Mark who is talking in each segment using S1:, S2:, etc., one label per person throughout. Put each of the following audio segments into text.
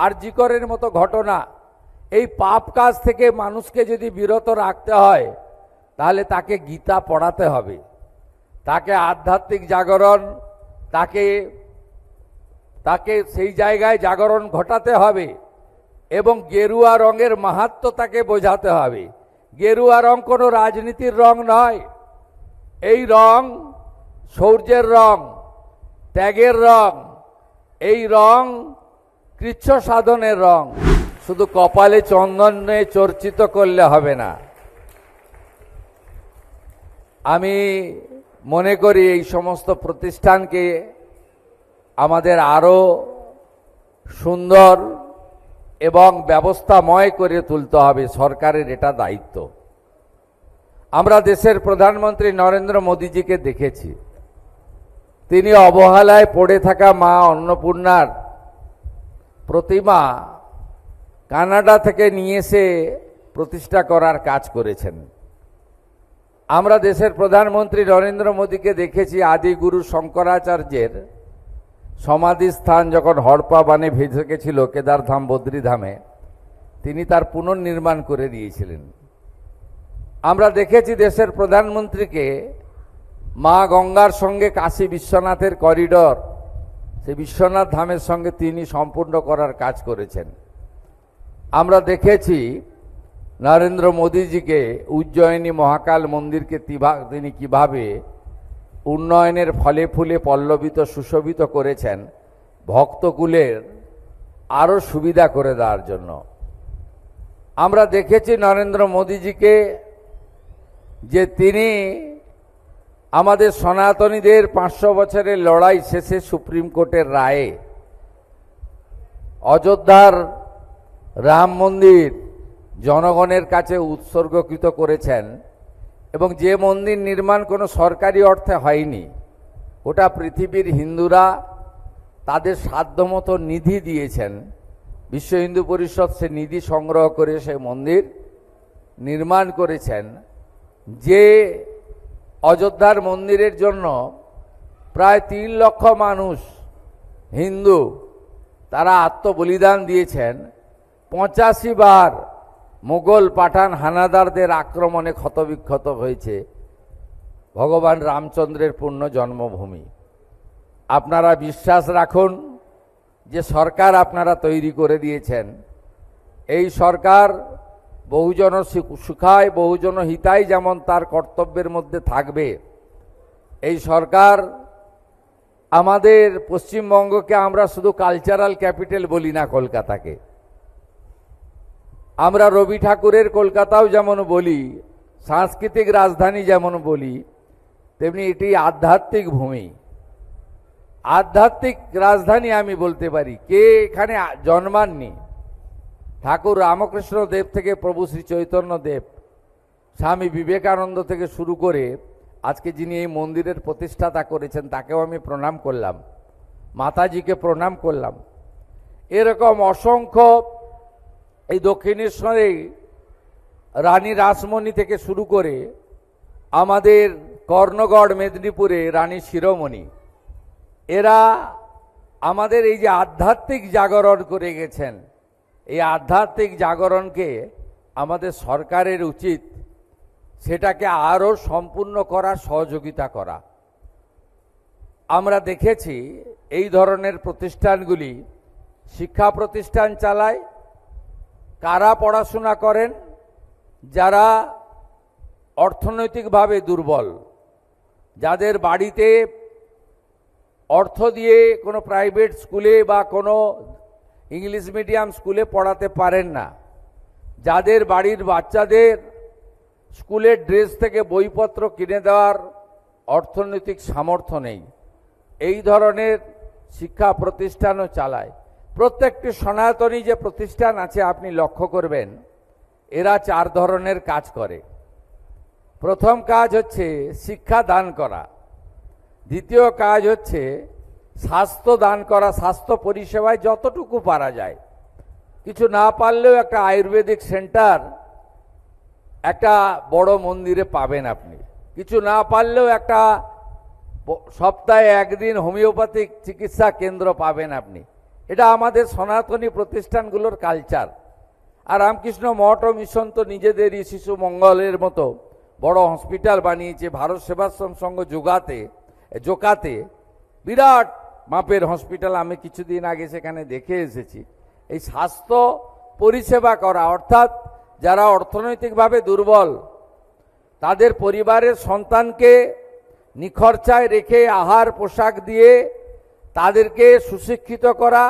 S1: আরজি করের মতো ঘটনা, এই পাপ কাজ থেকে মানুষকে যদি বিরত রাখতে হয় তাহলে তাকে গীতা পড়াতে হবে, তাকে আধ্যাত্মিক জাগরণ, তাকে সেই জায়গায় জাগরণ ঘটাতে হবে এবং গেরুয়া রঙের মাহাত্ম্য তাকে বোঝাতে হবে। গেরুয়া রং কোনো রাজনীতির রং নয়, এই রং শৌর্যের রং, ত্যাগের রং, এই রং কৃচ্ছ সাধনের রং। শুধু কপালে চন্দনে চর্চিত করলে হবে না। আমি মনে করি এই সমস্ত প্রতিষ্ঠানকে আমাদের আরো সুন্দর এবং ব্যবস্থাময় করে তুলতে হবে, সরকারের এটা দায়িত্ব। আমরা দেশের প্রধানমন্ত্রী নরেন্দ্র মোদীজিকে দেখেছি, তিনি অবহেলায় পড়ে থাকা মা অন্নপূর্ণার প্রতিমা কানাডা থেকে নিয়ে এসে প্রতিষ্ঠা করার কাজ করেছেন। আমরা দেশের প্রধানমন্ত্রী নরেন্দ্র মোদীকে দেখেছি আদিগুরু শঙ্করাচার্যের সমাধিস্থান যখন হড়পা বানে ভেসে গেছিল কেদারধাম বদ্রীধামে, তিনি তার পুনর্নির্মাণ করে দিয়েছিলেন। আমরা দেখেছি দেশের প্রধানমন্ত্রীকে মা গঙ্গার সঙ্গে কাশী বিশ্বনাথের করিডর, সেই বিশ্বনাথ ধামের সঙ্গে তিনি সম্পূর্ণ করার কাজ করেছেন। আমরা দেখেছি নরেন্দ্র মোদীজিকে উজ্জয়িনী মহাকাল মন্দিরকে তিনি কিভাবে উন্নয়নের ফলে ফুলে পল্লবিত সুশোভিত করেছেন ভক্তকুলের আরও সুবিধা করে দেওয়ার জন্য। আমরা দেখেছি নরেন্দ্র মোদীজিকে যে তিনি আমাদের সনাতনীদের 500 বছরের লড়াই শেষে সুপ্রিম কোর্টের রায়ে অযোধ্যার রাম মন্দির জনগণের কাছে উৎসর্গকৃত করেছেন এবং যে মন্দির নির্মাণ কোনো সরকারি অর্থে হয়নি, ওটা পৃথিবীর হিন্দুরা তাদের সাধ্যমতো নিধি দিয়েছেন। বিশ্ব হিন্দু পরিষদ সে নিধি সংগ্রহ করে সেই মন্দির নির্মাণ করেছেন। যে অযোধ্যার মন্দিরের জন্য প্রায় 3 লক্ষ মানুষ হিন্দু তারা আত্মবলিদান দিয়েছেন, 85 বার মুঘল পাঠান হানাদারদের আক্রমণে ক্ষতবিক্ষত হয়েছে ভগবান রামচন্দ্রের পূর্ণ জন্মভূমি। আপনারা বিশ্বাস রাখুন যে সরকার আপনারা তৈরি করে দিয়েছেন, এই সরকার বহুজন সুখায় বহুজন হিতায় যেমন তার কর্তব্যের মধ্যে থাকবে, এই সরকার আমাদের পশ্চিমবঙ্গকে আমরা শুধু কালচারাল ক্যাপিটাল বলি না, কলকাতাকে আমরা রবি ঠাকুরের কলকাতাও যেমন বলি, সাংস্কৃতিক রাজধানী যেমন বলি, তেমনি এটি আধ্যাত্মিক ভূমি, আধ্যাত্মিক রাজধানী আমি বলতে পারি। কে এখানে জন্মাননি? ঠাকুর রামকৃষ্ণ দেব থেকে প্রভু শ্রী চৈতন্য দেব, স্বামী বিবেকানন্দ থেকে শুরু করে আজকে যিনি এই মন্দিরের প্রতিষ্ঠাতা করেছেন তাকেও আমি প্রণাম করলাম, মাতাজিকে প্রণাম করলাম। এরকম অসংখ্য এই দক্ষিণেশ্বরে রানী রাসমণি থেকে শুরু করে আমাদের কর্ণগড় মেদিনীপুরে রানী শিরোমণি, এরা আমাদের এই যে আধ্যাত্মিক জাগরণ করে গেছেন, এই আধ্যাত্মিক জাগরণকে আমাদের সরকারের উচিত সেটাকে আরও সম্পূর্ণ করার সহযোগিতা করা। আমরা দেখেছি এই ধরনের প্রতিষ্ঠানগুলি শিক্ষা প্রতিষ্ঠান চালায়। কারা পড়াশোনা করেন? যারা অর্থনৈতিকভাবে দুর্বল, যাদের বাড়িতে অর্থ দিয়ে কোনো প্রাইভেট স্কুলে বা কোনো ইংলিশ মিডিয়াম স্কুলে পড়াতে পারেন না, যাদের বাড়ির বাচ্চাদের স্কুলের ড্রেস থেকে বইপত্র কিনে দেওয়ার অর্থনৈতিক সামর্থ্য নেই, এই ধরনের শিক্ষা প্রতিষ্ঠানও চালায়। প্রত্যেকটি সনাতনী যে প্রতিষ্ঠান আছে আপনি লক্ষ্য করবেন এরা 4 ধরনের কাজ করে। প্রথম কাজ হচ্ছে শিক্ষা দান করা, দ্বিতীয় কাজ হচ্ছে স্বাস্থ্য দান করা, স্বাস্থ্য পরিষেবায় যতটুকু পারা যায়, কিছু না পারলেও একটা আয়ুর্বেদিক সেন্টার একটা বড় মন্দিরে পাবেন আপনি, কিছু না পারলেও একটা সপ্তাহে 1 দিন হোমিওপ্যাথিক চিকিৎসা কেন্দ্র পাবেন আপনি। এটা আমাদের সনাতনী প্রতিষ্ঠানগুলোর কালচার। আর রামকৃষ্ণ মঠ ও মিশন তো নিজেদেরই শিশু মঙ্গলের মতো বড় হসপিটাল বানিয়েছে। ভারত সেবাশ্রম সংঘ জোকাতে বিরাট মাপের হসপিটাল, আমি কিছুদিন আগে সেখানে দেখে এসেছি। এই স্বাস্থ্য পরিষেবা করা, অর্থাৎ যারা অর্থনৈতিকভাবে দুর্বল তাদের পরিবারের সন্তানকে নিখরচায় রেখে আহার পোশাক দিয়ে তাদেরকে সুশিক্ষিত করা,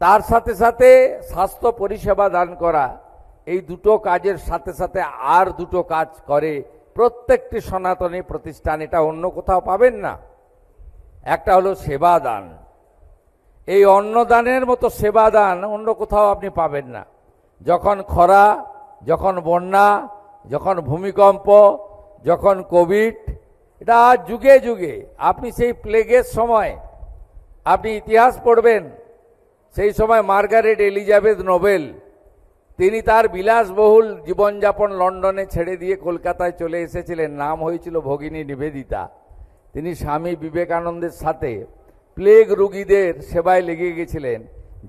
S1: তার সাথে সাথে স্বাস্থ্য পরিষেবা দান করা, এই দুটো কাজের সাথে সাথে আর দুটো কাজ করে প্রত্যেকটি সনাতনী প্রতিষ্ঠান। এটা অন্য কোথাও পাবেন না। একটা হলো সেবা দান। এই অন্নদানের মতো সেবা দান অন্য কোথাও আপনি পাবেন না। যখন খরা, যখন বন্যা, যখন ভূমিকম্প, যখন কোভিড, এটা যুগে যুগে, আপনি সেই প্লেগের সময় আপনি ইতিহাস পড়বেন, সেই সময় মার্গারেট এলিজাবেথ নোবেল তিনি তার বিলাসবহুল জীবনযাপন লন্ডনে ছেড়ে দিয়ে কলকাতায় চলে এসেছিলেন। নাম হয়েছিল ভগিনী নিবেদিতা। তিনি স্বামী বিবেকানন্দের সাথে প্লেগ রোগীদের সেবায় লেগে গেছিলেন,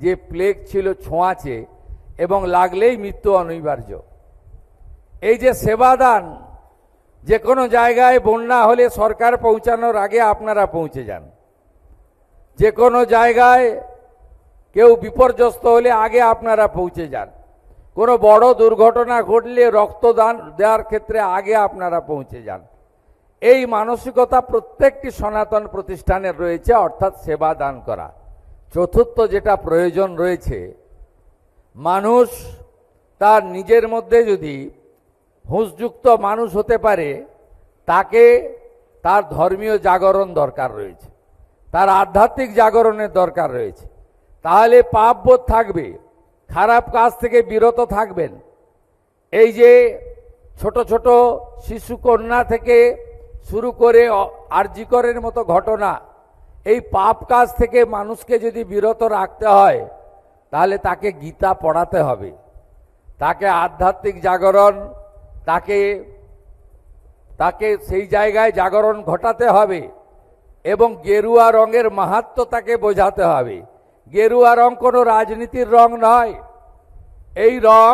S1: যে প্লেগ ছিল ছোঁয়াচে এবং লাগলেই মৃত্যু অনিবার্য। এই যে সেবাদান, যে কোনো জায়গায় বন্যা হলে সরকার পৌঁছানোর আগে আপনারা পৌঁছে যান। যে কোনো জায়গায় কেউ বিপর্যস্ত হলে আগে আপনারা পৌঁছে যান। কোনো বড় দুর্ঘটনা ঘটলে রক্তদান দেওয়ার ক্ষেত্রে আগে আপনারা পৌঁছে যান। এই মানসিকতা প্রত্যেকটি সনাতন প্রতিষ্ঠানের রয়েছে, অর্থাৎ সেবা দান করা। চতুর্থ যেটা প্রয়োজন রয়েছে, মানুষ তার নিজের মধ্যে যদি হুঁশযুক্ত মানুষ হতে পারে, তাকে তার ধর্মীয় জাগরণ দরকার রয়েছে, তার আধ্যাত্মিক জাগরণের দরকার রয়েছে। তাহলে পাপবোধ থাকবে, খারাপ কাজ থেকে বিরত থাকবেন। এই যে ছোট ছোট শিশু কন্যা থেকে শুরু করে আরজিকরের মতো ঘটনা, এই পাপ কাজ থেকে মানুষকে যদি বিরত রাখতে হয়, তাহলে তাকে গীতা পড়াতে হবে, তাকে আধ্যাত্মিক জাগরণ, তাকে সেই জায়গায় জাগরণ ঘটাতে হবে এবং গেরুয়া রঙের মাহাত্ম্য তাকে বোঝাতে হবে। গেরুয়া রং কোনো রাজনীতির রং নয়। এই রং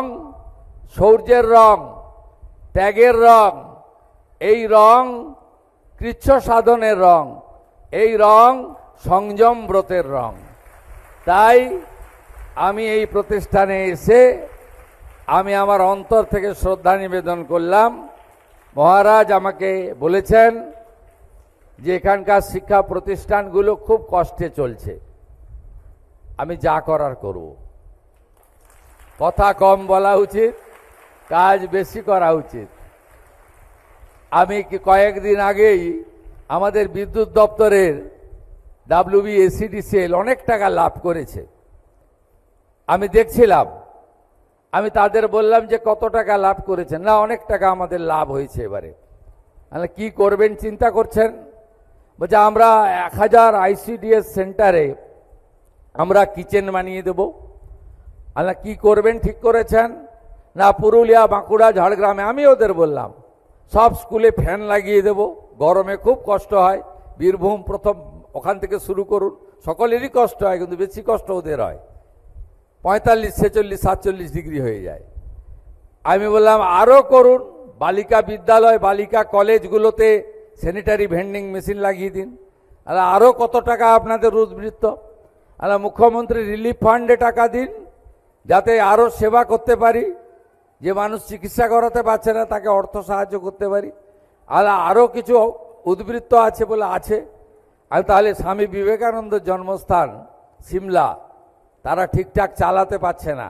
S1: শৌর্যের রং, ত্যাগের রং, এই রং কৃচ্ছ সাধনের রং, এই রং সংযম ব্রতের রং। তাই আমি এই প্রতিষ্ঠানে এসে আমি আমার অন্তর থেকে শ্রদ্ধা নিবেদন করলাম। মহারাজ আমাকে বলেছেন যে এখানকার শিক্ষা প্রতিষ্ঠানগুলো খুব কষ্টে চলছে, আমি যা করার করব। কথা কম বলা উচিত, কাজ বেশি করা উচিত। আমি কয়েকদিন আগেই আমাদের বিদ্যুৎ দপ্তরের WBSEDCL অনেক টাকা লাভ করেছে, আমি দেখছিলাম। আমি তাদের বললাম যে কত টাকা লাভ করেছেন? না, অনেক টাকা আমাদের লাভ হয়েছে এবারে। কি করবেন চিন্তা করছেন? বলছে আমরা 1000 ICDS সেন্টারে আমরা কিচেন বানিয়ে দেব। কি করবেন ঠিক করেছেন? না, পুরুলিয়া, বাঁকুড়া, ঝাড়গ্রামে। আমি ওদের বললাম সব স্কুলে ফ্যান লাগিয়ে দেব, গরমে খুব কষ্ট হয়। বীরভূম প্রথম, ওখান থেকে শুরু করুন। সকলেরই কষ্ট হয়, কিন্তু বেশি কষ্ট ওদের হয়, 45, 46, 47 ডিগ্রি হয়ে যায়। আমি বললাম আরও করুন, বালিকা বিদ্যালয়, বালিকা কলেজগুলোতে স্যানিটারি ভেন্ডিং মেশিন লাগিয়ে দিন। আরও কত টাকা আপনাদের উদ্বৃত্ত? মুখ্যমন্ত্রী রিলিফ ফান্ডে টাকা দিন, যাতে আরও সেবা করতে পারি। যে মানুষ চিকিৎসা করাতে পারছে না তাকে অর্থ সাহায্য করতে পারি। আরও কিছু উদ্বৃত্ত আছে বলে আছে। তাহলে স্বামী বিবেকানন্দের জন্মস্থান সিমলা তারা ঠিকঠাক চালাতে পারছে না,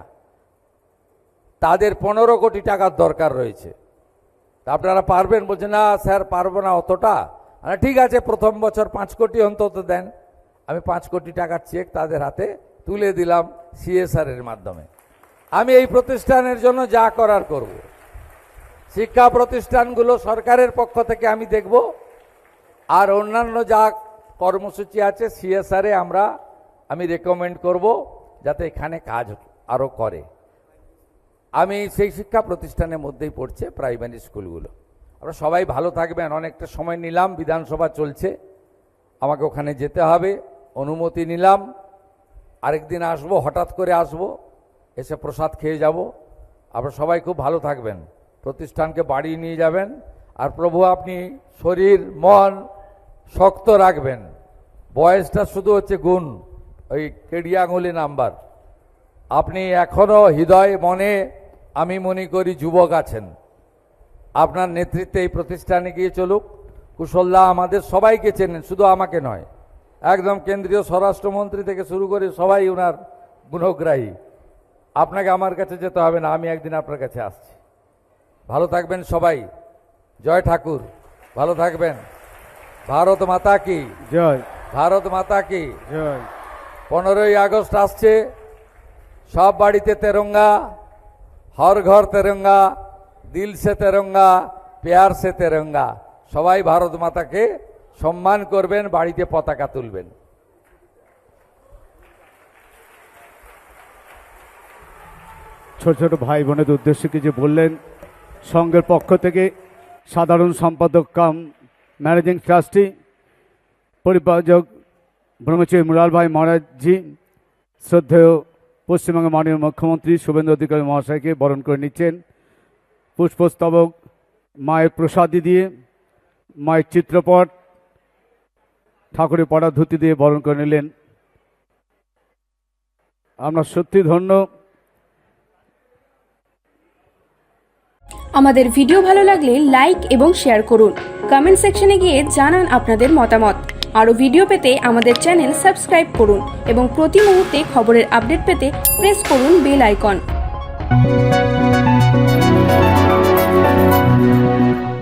S1: তাদের 15 কোটি টাকার দরকার রয়েছে। তা আপনারা পারবেন? বলছে না স্যার, পারবো না অতটা। ঠিক আছে, প্রথম বছর 5 কোটি অন্তত দেন। আমি 5 কোটি টাকার চেক তাদের হাতে তুলে দিলাম CSR এর মাধ্যমে। আমি এই প্রতিষ্ঠানের জন্য যা করার করব। শিক্ষা প্রতিষ্ঠানগুলো সরকারের পক্ষ থেকে আমি দেখব, আর অন্যান্য যা কর্মসূচি আছে CSR এ আমি রেকমেন্ড করব যাতে এখানে কাজ আরও করে। আমি সেই শিক্ষা প্রতিষ্ঠানের মধ্যেই পড়ছে প্রাইমারি স্কুলগুলো। আপনারা সবাই ভালো থাকবেন। অনেকটা সময় নিলাম, বিধানসভা চলছে, আমাকে ওখানে যেতে হবে, অনুমতি নিলাম। আরেকদিন আসবো, হঠাৎ করে আসবো, এসে প্রসাদ খেয়ে যাব। আপনারা সবাই খুব ভালো থাকবেন, প্রতিষ্ঠানকে বাড়িয়ে নিয়ে যাবেন। আর প্রভু আপনি শরীর মন শক্ত রাখবেন। বয়সটা শুধু হচ্ছে গুণ, ওই কেডি আঙুলি নাম্বার। আপনি এখনো হৃদয় মনে আমি মনে করি যুবক আছেন। আপনার নেতৃত্বে এই প্রতিষ্ঠানে গিয়ে চলুক। কুশলদা আমাদের সবাইকে চেনেন, শুধু আমাকে নয়, একদম কেন্দ্রীয় স্বরাষ্ট্রমন্ত্রী থেকে শুরু করে সবাই ওনার গুণগ্রাহী। আপনাকে আমার কাছে যেতে হবে না, আমি একদিন আপনার কাছে আসছি। ভালো থাকবেন সবাই। জয় ঠাকুর, ভালো থাকবেন। ভারত মাতা কি
S2: জয়।
S1: ভারত মাতা কি
S2: জয়।
S1: 15ই আগস্ট আসছে, সব বাড়িতে তেরঙ্গা, হর ঘর তেরঙ্গা, দিল সে তেরঙ্গা, প্যার সে তেরঙ্গা। সবাই ভারত মাতাকে সম্মান করবেন, বাড়িতে পতাকা তুলবেন।
S2: ছোট ছোট ভাই বোনের উদ্দেশ্যে কিছু বললেন সংঘের পক্ষ থেকে সাধারণ সম্পাদক কাম ম্যানেজিং ট্রাস্টি পরিপালক ব্রহ্মচারী মুরাল ভাই মহারাজজি, শ্রদ্ধেয় পশ্চিমবঙ্গের মাননীয় মুখ্যমন্ত্রী শুভেন্দু অধিকারী মহাশয়কে বরণ করে নিচ্ছেন পুষ্পস্তবক, মায়ের প্রসাদী দিয়ে, মায়ের চিত্রপট, ঠাকুরের পড়া ধুতি দিয়ে বরণ করে নিলেন। আমরা সত্যি ধন্য।
S3: আমাদের ভিডিও ভালো লাগলে লাইক এবং শেয়ার করুন। কমেন্ট সেকশনে গিয়ে জানান আপনাদের মতামত। আরও ভিডিও পেতে আমাদের চ্যানেল সাবস্ক্রাইব করুন এবং প্রতি মুহূর্তে খবরের আপডেট পেতে প্রেস করুন বেল আইকন।